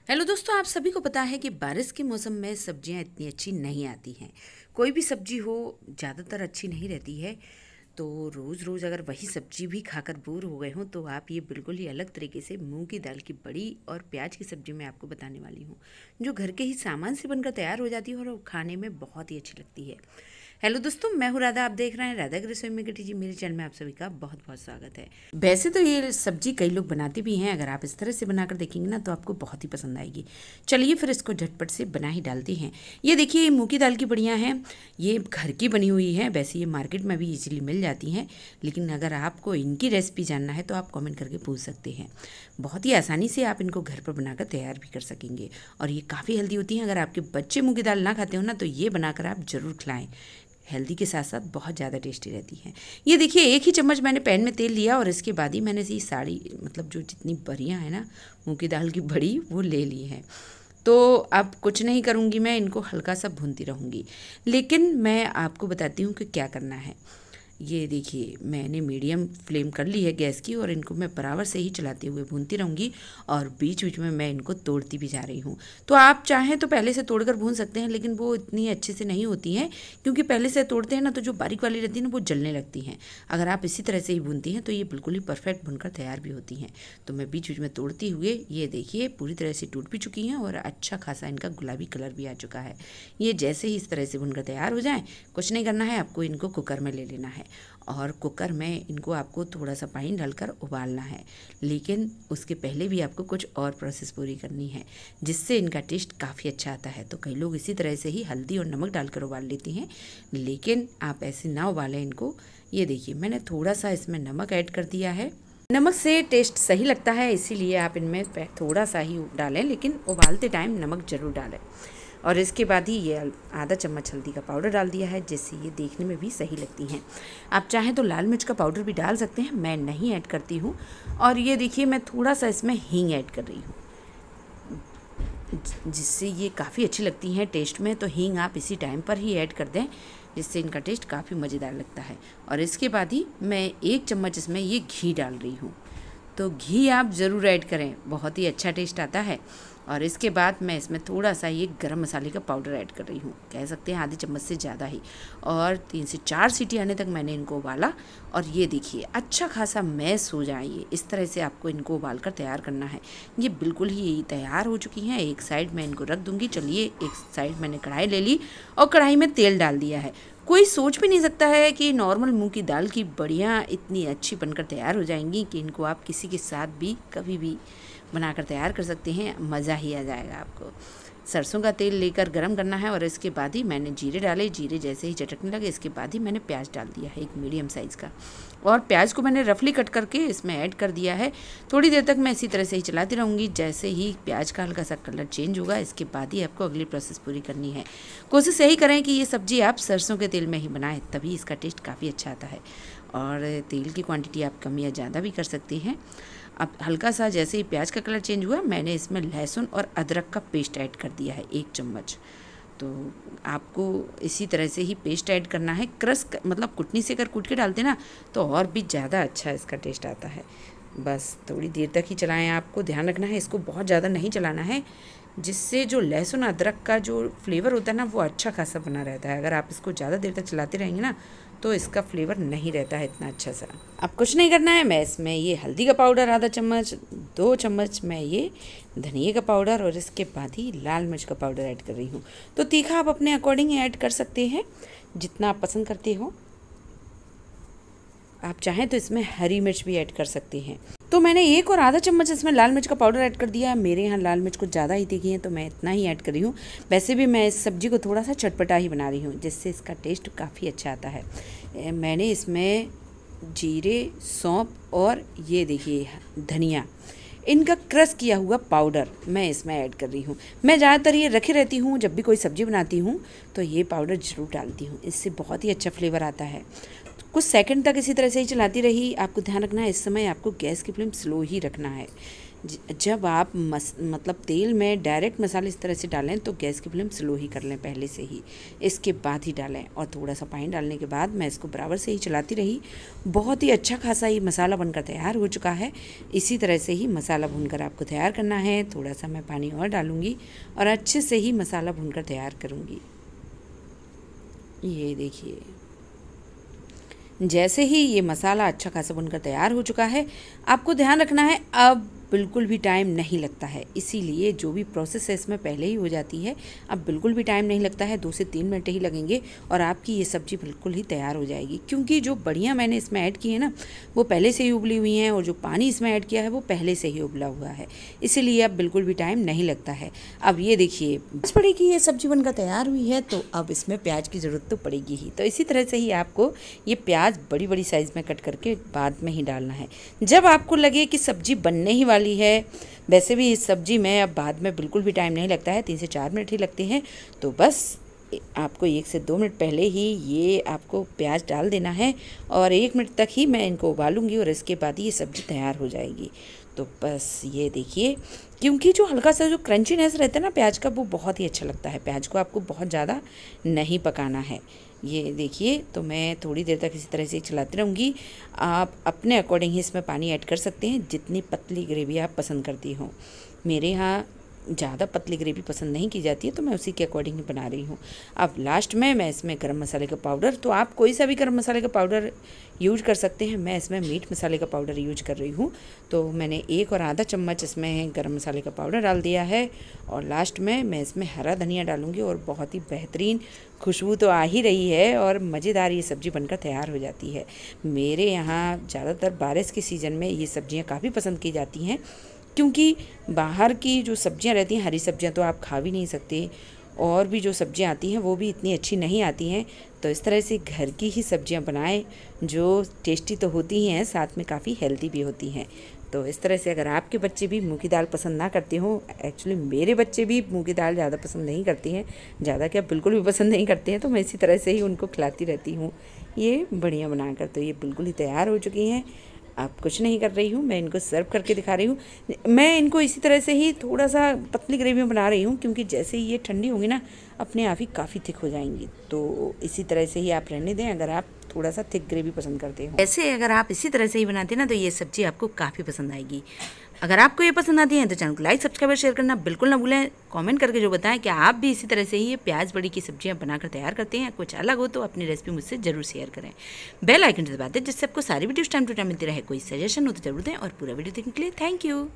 Hello दोस्तों, आप सभी को पता है कि बारिश के मौसम में सब्जियां इतनी अच्छी नहीं आती हैं। कोई भी सब्जी हो ज़्यादातर अच्छी नहीं रहती है। तो रोज़ रोज़ अगर वही सब्जी भी खाकर बोर हो गए हों तो आप ये बिल्कुल ही अलग तरीके से मूंग की दाल की बड़ी और प्याज की सब्जी मैं आपको बताने वाली हूँ, जो घर के ही सामान से बनकर तैयार हो जाती है और वो खाने में बहुत ही अच्छी लगती है। हेलो दोस्तों, मैं हूँ राधा। आप देख रहे हैं राधा की रसोई में गटी जी। मेरे चैनल में आप सभी का बहुत बहुत स्वागत है। वैसे तो ये सब्जी कई लोग बनाते भी हैं, अगर आप इस तरह से बनाकर देखेंगे ना तो आपको बहुत ही पसंद आएगी। चलिए फिर इसको झटपट से बना ही डालते हैं। ये देखिए, ये मूंग की दाल की बढ़िया हैं। ये घर की बनी हुई है, वैसे ये मार्केट में भी इजीली मिल जाती हैं, लेकिन अगर आपको इनकी रेसिपी जानना है तो आप कमेंट करके पूछ सकते हैं। बहुत ही आसानी से आप इनको घर पर बनाकर तैयार भी कर सकेंगे और ये काफ़ी हेल्दी होती हैं। अगर आपके बच्चे मूंग की दाल ना खाते हो ना तो ये बनाकर आप ज़रूर खिलाएं। हेल्दी के साथ साथ बहुत ज़्यादा टेस्टी रहती है। ये देखिए, एक ही चम्मच मैंने पैन में तेल लिया और इसके बाद ही मैंने ये सारी मतलब जो जितनी बड़ियाँ हैं ना मूंग की दाल की बड़ी, वो ले ली हैं। तो अब कुछ नहीं करूँगी, मैं इनको हल्का सा भूनती रहूँगी। लेकिन मैं आपको बताती हूँ कि क्या करना है। ये देखिए, मैंने मीडियम फ्लेम कर ली है गैस की और इनको मैं बराबर से ही चलाते हुए भूनती रहूँगी और बीच बीच में मैं इनको तोड़ती भी जा रही हूँ। तो आप चाहें तो पहले से तोड़कर भून सकते हैं, लेकिन वो इतनी अच्छे से नहीं होती हैं, क्योंकि पहले से तोड़ते हैं ना तो जो बारीक वाली रहती है ना वो जलने लगती हैं। अगर आप इसी तरह से ही भूनती हैं तो ये बिल्कुल ही परफेक्ट भुनकर तैयार भी होती हैं। तो मैं बीच बीच में तोड़ती हुए, ये देखिए, पूरी तरह से टूट भी चुकी हैं और अच्छा खासा इनका गुलाबी कलर भी आ चुका है। ये जैसे ही इस तरह से भुनकर तैयार हो जाए, कुछ नहीं करना है, आपको इनको कुकर में ले लेना है और कुकर में इनको आपको थोड़ा सा पानी डालकर उबालना है। लेकिन उसके पहले भी आपको कुछ और प्रोसेस पूरी करनी है, जिससे इनका टेस्ट काफ़ी अच्छा आता है। तो कई लोग इसी तरह से ही हल्दी और नमक डालकर उबाल लेती हैं, लेकिन आप ऐसे ना उबालें इनको। ये देखिए, मैंने थोड़ा सा इसमें नमक ऐड कर दिया है। नमक से टेस्ट सही लगता है, इसीलिए आप इनमें थोड़ा सा ही डालें, लेकिन उबालते टाइम नमक ज़रूर डालें। और इसके बाद ही ये आधा चम्मच हल्दी का पाउडर डाल दिया है, जिससे ये देखने में भी सही लगती हैं। आप चाहें तो लाल मिर्च का पाउडर भी डाल सकते हैं, मैं नहीं ऐड करती हूँ। और ये देखिए, मैं थोड़ा सा इसमें हींग ऐड कर रही हूँ, जिससे ये काफ़ी अच्छी लगती हैं टेस्ट में। तो हींग आप इसी टाइम पर ही ऐड कर दें, जिससे इनका टेस्ट काफ़ी मज़ेदार लगता है। और इसके बाद ही मैं 1 चम्मच इसमें ये घी डाल रही हूँ। तो घी आप ज़रूर ऐड करें, बहुत ही अच्छा टेस्ट आता है। और इसके बाद मैं इसमें थोड़ा सा ये गरम मसाले का पाउडर ऐड कर रही हूँ, कह सकते हैं आधी चम्मच से ज़्यादा ही। और 3 से 4 सीटी आने तक मैंने इनको उबाला। और ये देखिए, अच्छा खासा मैश हो जाए ये, इस तरह से आपको इनको उबाल कर तैयार करना है। ये बिल्कुल ही तैयार हो चुकी हैं। एक साइड मैं इनको रख दूँगी। चलिए, एक साइड मैंने कढ़ाई ले ली और कढ़ाई में तेल डाल दिया है। कोई सोच भी नहीं सकता है कि नॉर्मल मूंग की दाल की बढ़िया इतनी अच्छी बनकर तैयार हो जाएंगी कि इनको आप किसी के साथ भी कभी भी बनाकर तैयार कर सकते हैं, मज़ा ही आ जाएगा आपको। सरसों का तेल लेकर गरम करना है और इसके बाद ही मैंने जीरे डाले। जीरे जैसे ही चटकने लगे, इसके बाद ही मैंने प्याज डाल दिया है, एक मीडियम साइज़ का। और प्याज को मैंने रफली कट करके इसमें ऐड कर दिया है। थोड़ी देर तक मैं इसी तरह से ही चलाती रहूँगी। जैसे ही प्याज का हल्का सा कलर चेंज होगा, इसके बाद ही आपको अगली प्रोसेस पूरी करनी है। कोशिश यही करें कि ये सब्ज़ी आप सरसों के तेल में ही बनाएं, तभी इसका टेस्ट काफ़ी अच्छा आता है। और तेल की क्वांटिटी आप कम या ज़्यादा भी कर सकते हैं। अब हल्का सा जैसे ही प्याज का कलर चेंज हुआ, मैंने इसमें लहसुन और अदरक का पेस्ट ऐड कर दिया है, 1 चम्मच। तो आपको इसी तरह से ही पेस्ट ऐड करना है। क्रश मतलब कुटनी से अगर कूट के डालते ना तो और भी ज़्यादा अच्छा इसका टेस्ट आता है। बस थोड़ी देर तक ही चलाएं, आपको ध्यान रखना है, इसको बहुत ज़्यादा नहीं चलाना है, जिससे जो लहसुन अदरक का जो फ्लेवर होता है ना वो अच्छा खासा बना रहता है। अगर आप इसको ज़्यादा देर तक चलाते रहेंगे ना तो इसका फ्लेवर नहीं रहता है इतना अच्छा सा। अब कुछ नहीं करना है, मैं इसमें ये हल्दी का पाउडर आधा चम्मच, 2 चम्मच मैं ये धनिया का पाउडर और इसके बाद ही लाल मिर्च का पाउडर ऐड कर रही हूँ। तो तीखा आप अपने अकॉर्डिंग ऐड कर सकते हैं, जितना आप पसंद करते हो। आप चाहें तो इसमें हरी मिर्च भी ऐड कर सकते हैं। तो मैंने 1 और आधा चम्मच इसमें लाल मिर्च का पाउडर ऐड कर दिया है। मेरे यहाँ लाल मिर्च कुछ ज़्यादा ही तीखी है तो मैं इतना ही ऐड कर रही हूँ। वैसे भी मैं इस सब्ज़ी को थोड़ा सा चटपटा ही बना रही हूँ, जिससे इसका टेस्ट काफ़ी अच्छा आता है। मैंने इसमें जीरे, सौंफ और ये देखिए धनिया, इनका क्रश किया हुआ पाउडर मैं इसमें ऐड कर रही हूँ। मैं ज़्यादातर ये रखे रहती हूँ, जब भी कोई सब्ज़ी बनाती हूँ तो ये पाउडर ज़रूर डालती हूँ, इससे बहुत ही अच्छा फ्लेवर आता है। कुछ सेकंड तक इसी तरह से ही चलाती रही। आपको ध्यान रखना है, इस समय आपको गैस की फ्लेम स्लो ही रखना है। जब आप मतलब तेल में डायरेक्ट मसाले इस तरह से डालें तो गैस की फ्लेम स्लो ही कर लें पहले से ही, इसके बाद ही डालें। और थोड़ा सा पानी डालने के बाद मैं इसको बराबर से ही चलाती रही। बहुत ही अच्छा खासा ये मसाला बनकर तैयार हो चुका है। इसी तरह से ही मसाला भूनकर आपको तैयार करना है। थोड़ा सा मैं पानी और डालूँगी और अच्छे से ही मसाला भूनकर तैयार करूँगी। ये देखिए, जैसे ही ये मसाला अच्छा खासा बनकर तैयार हो चुका है, आपको ध्यान रखना है अब बिल्कुल भी टाइम नहीं लगता है, इसीलिए जो भी प्रोसेस है इसमें पहले ही हो जाती है। अब बिल्कुल भी टाइम नहीं लगता है, 2 से 3 मिनट ही लगेंगे और आपकी ये सब्ज़ी बिल्कुल ही तैयार हो जाएगी। क्योंकि जो बढ़िया मैंने इसमें ऐड की है ना, वो पहले से ही उबली हुई हैं और जो पानी इसमें ऐड किया है वो पहले से ही उबला हुआ है, इसीलिए अब बिल्कुल भी टाइम नहीं लगता है। अब ये देखिए, बस पड़ेगी, ये सब्ज़ी बनकर तैयार हुई है, तो अब इसमें प्याज की ज़रूरत तो पड़ेगी ही। तो इसी तरह से ही आपको ये प्याज बड़ी बड़ी साइज़ में कट करके बाद में ही डालना है, जब आपको लगे कि सब्ज़ी बनने ही वाली है। वैसे भी इस सब्ज़ी में अब बाद में बिल्कुल भी टाइम नहीं लगता है, 3 से 4 मिनट ही लगते हैं। तो बस आपको 1 से 2 मिनट पहले ही ये आपको प्याज डाल देना है और 1 मिनट तक ही मैं इनको उबालूंगी और इसके बाद ही ये सब्ज़ी तैयार हो जाएगी। तो बस ये देखिए, क्योंकि जो हल्का सा जो क्रंचीनेस रहता है ना प्याज का, वो बहुत ही अच्छा लगता है। प्याज को आपको बहुत ज़्यादा नहीं पकाना है। ये देखिए, तो मैं थोड़ी देर तक इसी तरह से चलाती रहूँगी। आप अपने अकॉर्डिंग ही इसमें पानी ऐड कर सकते हैं, जितनी पतली ग्रेवी आप पसंद करती हो। मेरे यहाँ ज़्यादा पतली ग्रेवी पसंद नहीं की जाती है, तो मैं उसी के अकॉर्डिंग ही बना रही हूँ। अब लास्ट में मैं इसमें गरम मसाले का पाउडर, तो आप कोई सा भी गरम मसाले का पाउडर यूज कर सकते हैं। मैं इसमें मीट मसाले का पाउडर यूज कर रही हूँ, तो मैंने 1 और आधा चम्मच इसमें गरम मसाले का पाउडर डाल दिया है। और लास्ट में मैं इसमें हरा धनिया डालूँगी और बहुत ही बेहतरीन खुशबू तो आ ही रही है और मज़ेदार ये सब्ज़ी बनकर तैयार हो जाती है। मेरे यहाँ ज़्यादातर बारिश के सीज़न में ये सब्ज़ियाँ काफ़ी पसंद की जाती हैं, क्योंकि बाहर की जो सब्ज़ियाँ रहती हैं, हरी सब्ज़ियाँ तो आप खा भी नहीं सकते, और भी जो सब्ज़ियाँ आती हैं वो भी इतनी अच्छी नहीं आती हैं। तो इस तरह से घर की ही सब्ज़ियाँ बनाएं, जो टेस्टी तो होती ही हैं, साथ में काफ़ी हेल्दी भी होती हैं। तो इस तरह से अगर आपके बच्चे भी मूंग की दाल पसंद ना करते हो, एक्चुअली मेरे बच्चे भी मूंग की दाल ज़्यादा पसंद नहीं करती हैं, ज़्यादा क्या बिल्कुल भी पसंद नहीं करते हैं, तो मैं इसी तरह से ही उनको खिलाती रहती हूँ ये बढ़िया बनाकर। तो ये बिल्कुल ही तैयार हो चुकी हैं। अब कुछ नहीं कर रही हूँ, मैं इनको सर्व करके दिखा रही हूँ। मैं इनको इसी तरह से ही थोड़ा सा पतली ग्रेवी में बना रही हूँ, क्योंकि जैसे ही ये ठंडी होंगी ना, अपने आप ही काफ़ी थिक हो जाएंगी। तो इसी तरह से ही आप रहने दें, अगर आप थोड़ा सा थिक ग्रेवी पसंद करते हो। ऐसे अगर आप इसी तरह से ही बनाते हैं ना, तो ये सब्ज़ी आपको काफ़ी पसंद आएगी। अगर आपको ये पसंद आती है तो चैनल को लाइक, सब्सक्राइब और शेयर करना बिल्कुल ना भूलें। कमेंट करके जो बताएं कि आप भी इसी तरह से ही ये प्याज बड़ी की सब्जियां बनाकर तैयार करते हैं। कुछ अलग हो तो अपनी रेसिपी मुझसे जरूर शेयर करें। बेल आइकन से दबा दें, जिससे आपको सारी वीडियोस टाइम टू टाइम मिलती रहे। कोई सजेशन हो तो जरूर दें और पूरा वीडियो देखने के लिए थैंक यू।